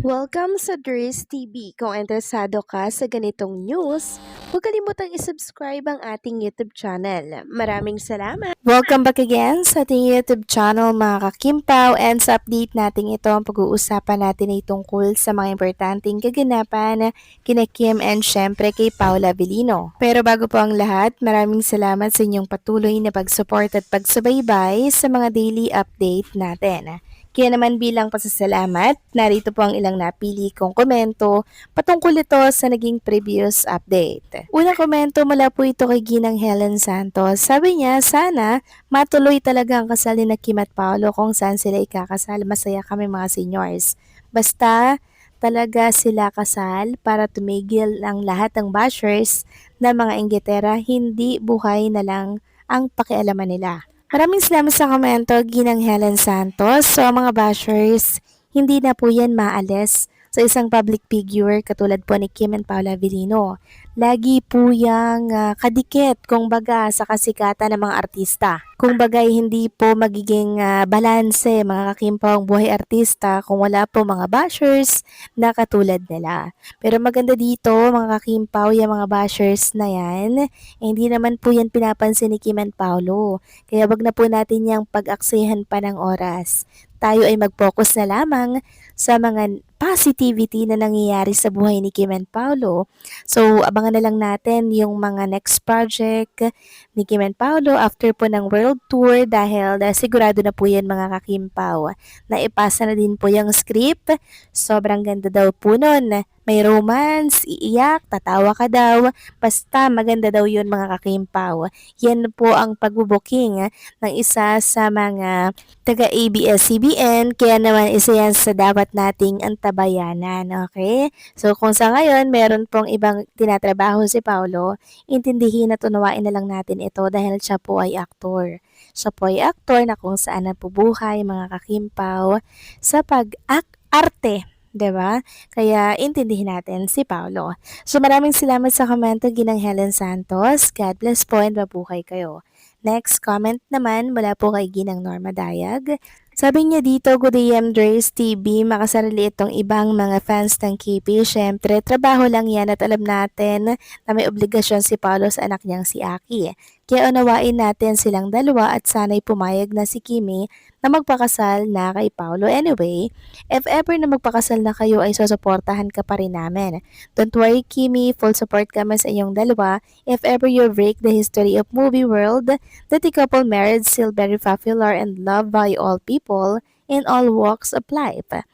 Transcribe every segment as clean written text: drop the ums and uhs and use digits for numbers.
Welcome sa Dries TV. Kung interesado ka sa ganitong news, huwag kalimutang isubscribe ang ating YouTube channel. Maraming salamat! Welcome back again sa ating YouTube channel mga kakimpaw, and sa update natin ito ang pag-uusapan natin ay tungkol sa mga importanteng kaganapan kina Kim and syempre kay Paula Avellino. Pero bago po ang lahat, maraming salamat sa inyong patuloy na pag-support at pagsubaybay sa mga daily update natin. Kaya naman bilang pasasalamat, narito po ang ilang napili kong komento patungkol ito sa naging previous update. Unang komento mula po ito kay Ginang Helen Santos. Sabi niya, sana matuloy talaga ang kasal ni Kim at Paolo kung saan sila ikakasal. Masaya kami mga seniors. Basta talaga sila kasal para tumigil ang lahat ng bashers na mga inggitera, hindi buhay na lang ang pakialaman nila. Maraming salamat sa komento, Ginang Helen Santos. So, mga bashers, hindi na po yan maalis sa isang public figure katulad po ni Kim and Paula Avellino. Lagi po yang kadikit, kung baga, sa kasikatan ng mga artista. Kung bagay, hindi po magiging balanse, mga kakimpaw, ang buhay artista kung wala po mga bashers na katulad nila. Pero maganda dito, mga kakimpaw, yung mga bashers na yan, hindi naman po yan pinapansin ni Kim and Paolo. Kaya wag na po natin yung pag-aksihan pa ng oras. Tayo ay mag-focus na lamang sa mga positivity na nangyayari sa buhay ni Kim and Paolo. So, abangan na lang natin yung mga next project ni Kim and Paolo after po ng world tour dahil sigurado na po yan mga kakimpaw. Naipasa na din po yung script. Sobrang ganda daw po nun. May romance, iiyak, tatawa ka daw. Basta maganda daw yun mga kakimpaw. Yan po ang pagbubuking ng isa sa mga taga ABS-CBN. Kaya naman isa yan sa dapat nating antabayanan. Okay? So kung sa ngayon meron pong ibang tinatrabaho si Paolo, intindihin at unawain na lang natin ito dahil siya po ay aktor. Siya po ay aktor na kung saan napubuhay mga kakimpaw sa pag-arte. 'Di ba? Kaya intindihin natin si Paolo. So maraming salamat sa komento, Ginang Helen Santos. God bless po and mabuhay kayo. Next comment naman mula po kay Ginang Norma Dayag. Sabi niya dito, good day Dres TV, makasarili itong ibang mga fans ng KP. Siyempre, trabaho lang yan at alam natin na may obligasyon si Paolo sa anak niyang si Aki. Kaya unawain natin silang dalawa at sana'y pumayag na si Kimi na magpakasal na kay Paolo. Anyway, if ever na magpakasal na kayo ay susuportahan ka pa rin namin. Don't worry Kimi, full support kami sa inyong dalawa. If ever you break the history of movie world, that the couple married still very popular and loved by all people in all walks of life.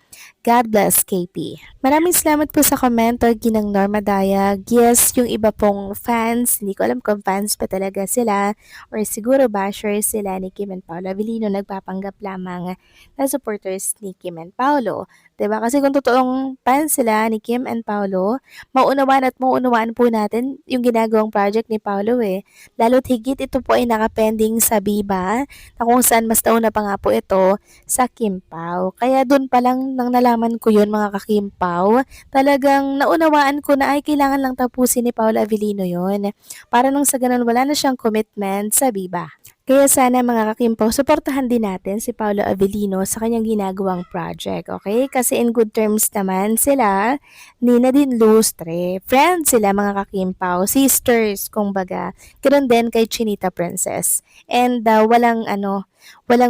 God bless KP. Maraming salamat po sa komento, Ginang Norma Dayag. Yes, yung iba pong fans, hindi ko alam kung fans pa talaga sila or siguro bashers sila ni Kim and Paolo Avellino, nagpapanggap lamang na supporters ni Kim and Paolo. Diba? Kasi kung totoong fans sila ni Kim and Paolo, mauunawaan po natin yung ginagawang project ni Paolo eh. Lalo't higit ito po ay nakapending sa Viva, na kung saan mas nauna pa nga po ito sa Kim Pao. Kaya doon pa lang nang nalaman ko yun mga kakimpaw, talagang naunawaan ko na ay kailangan lang tapusin ni Paolo Avellino yun. Para nang sa ganun wala na siyang commitment sa Viva. Kaya sana mga kakimpaw, suportahan din natin si Paolo Avellino sa kanyang ginagawang project, okay? Kasi in good terms naman sila ni Nadine Lustre. Friends sila mga kakimpaw, sisters, kumbaga. Ganoon din kay Chinita Princess. And walang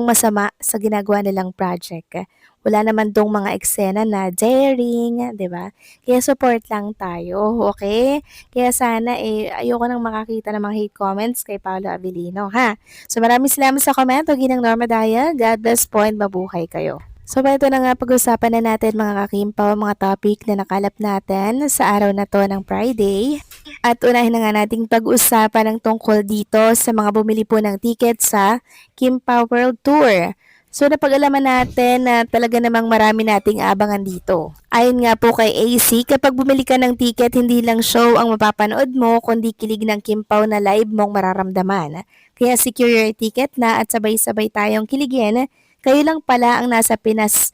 masama sa ginagawa nilang project. Wala naman dong mga eksena na daring, 'di ba? Kaya support lang tayo, okay? Kaya sana ayoko nang makakita ng mga hate comments kay Paolo Avellino, ha? So maraming salamat sa komento, Ginang Norma Daya. God bless po and mabuhay kayo. So ito na nga pag-usapan na natin mga kakimpaw, mga topic na nakalap natin sa araw na to ng Friday. At unahin na nga nating pag-usapan ng tungkol dito sa mga bumili po ng ticket sa Kim Pao World Tour. So napag-alaman natin na talaga namang marami nating abangan dito. Ayon nga po kay AC, kapag bumili ka ng ticket, hindi lang show ang mapapanood mo, kundi kilig ng Kim Pao na live mong mararamdaman. Kaya secure your ticket na at sabay-sabay tayong kiligin. Kayo lang pala nasa Pinas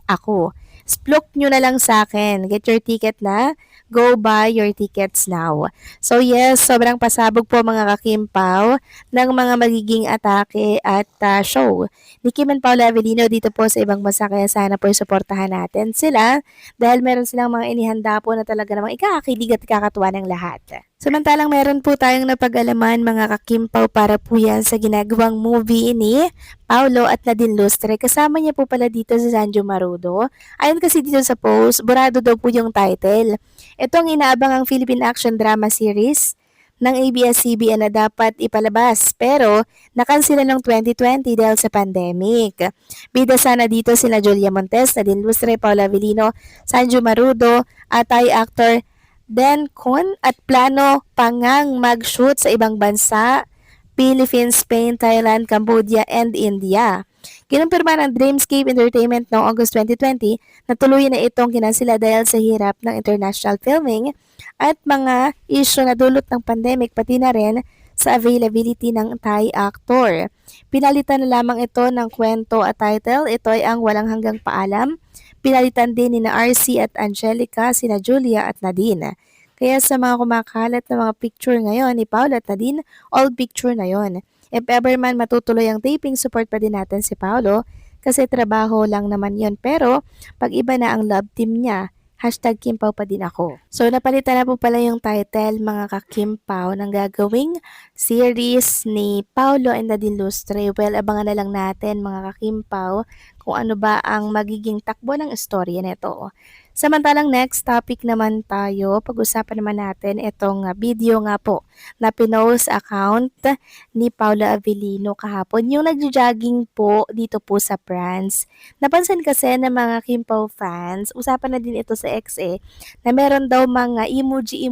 ako. Splok nyo na lang sa akin. Get your ticket na. Go buy your tickets now. So yes, sobrang pasabog po mga kakimpaw ng mga magiging atake at show ni Kim and Paula Avellino dito po sa ibang bansa, kaya sana po suportahan natin sila dahil meron silang mga inihanda po na talaga namang ikakakilig at ikakatuwa ng lahat. Samantalang meron po tayong napag-alaman mga kakimpaw para po yan sa ginagawang movie ni Paulo at Nadine Lustre. Kasama niya po pala dito si Sanjo Marudo. Ayon kasi dito sa post, burado daw po yung title. Ito ang inaabangang Philippine action drama series ng ABS-CBN na dapat ipalabas pero nakansila ng 2020 dahil sa pandemic. Bida sana dito sina Julia Montes, Nadine Lustre, Paula Avellino, Sanjo Marudo at Thai actor Dan Kun at plano pangang mag-shoot sa ibang bansa, Philippines, Spain, Thailand, Cambodia, and India. Kinumpirma ng Dreamscape Entertainment noong August 2020 na tuluyan na itong kinansila dahil sa hirap ng international filming at mga isyu na dulot ng pandemic pati na rin sa availability ng Thai actor. Pinalitan na lamang ito ng kwento at title. Ito ay ang Walang Hanggang Paalam. Pinalitan din ni na RC at Angelica, sina Julia at Nadine. Kaya sa mga kumakalat na mga picture ngayon ni Paula at Nadine, all picture na yon. If ever man matutuloy ang taping, support pa din natin si Paolo kasi trabaho lang naman yon. Pero pag iba na ang love team niya, #Kimpaw pa din ako. So napalitan na po pala yung title mga kakimpaw ng gagawing series ni Paulo and Nadine Lustre. Well, abangan na lang natin mga kakimpaw kung ano ba ang magiging takbo ng istorya nito. Samantalang next topic naman tayo, pag-usapan naman natin itong video nga po na pinost account ni Paula Avellino kahapon, yung nagjo-jogging po dito po sa France. Napansin kasi ng mga Kimpaw fans, usapan na din ito sa XA, na meron daw mga emoji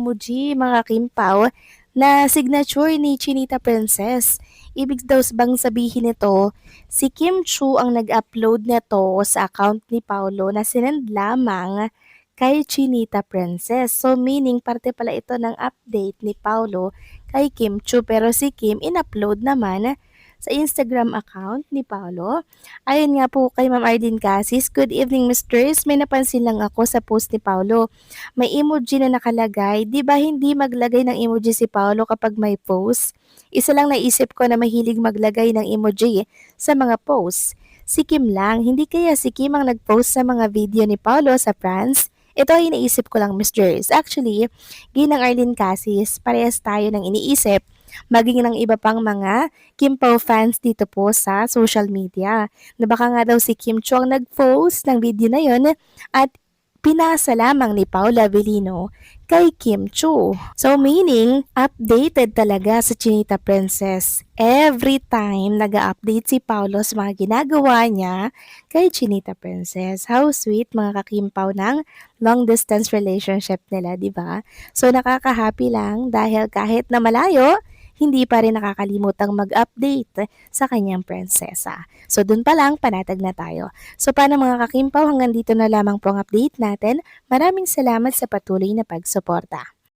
mga Kimpaw na signature ni Chinita Princess. Ibig daw bang sabihin nito, si Kim Chu ang nag-upload nito sa account ni Paulo na sinend lamang kay Chinita Princess. So meaning parte pala ito ng update ni Paulo kay Kim Chu, pero si Kim in-upload naman sa Instagram account ni Paulo. Ayun nga po kay Ma'am Ardin Casis, good evening mistress, may napansin lang ako sa post ni Paulo. May emoji na nakalagay, di ba hindi maglagay ng emoji si Paulo kapag may post? Isa lang naisip ko na mahilig maglagay ng emoji sa mga posts. Si Kim lang, hindi kaya si Kim ang nag-post sa mga video ni Paulo sa France? Ito ay iniisip ko lang, Miss Jers. Actually, ginang Arlene Casis, parehas tayo ng iniisip, maging ng iba pang mga Kim Pao fans dito po sa social media. Na baka nga daw si Kim Chu ang nag-post ng video na yon at pinasa lamang ni Paula Avellino kay Kim Chu. So meaning, updated talaga sa Chinita Princess. Every time nag-update si Paulo sa mga ginagawa niya kay Chinita Princess. How sweet mga kakimpaw ng long distance relationship nila, di ba? So nakaka-happy lang dahil kahit na malayo, hindi pa rin nakakalimutang mag-update sa kanyang prinsesa. So dun pa lang, panatag na tayo. So paano mga kakimpaw, hanggang dito na lamang po ang update natin. Maraming salamat sa patuloy na pagsuporta.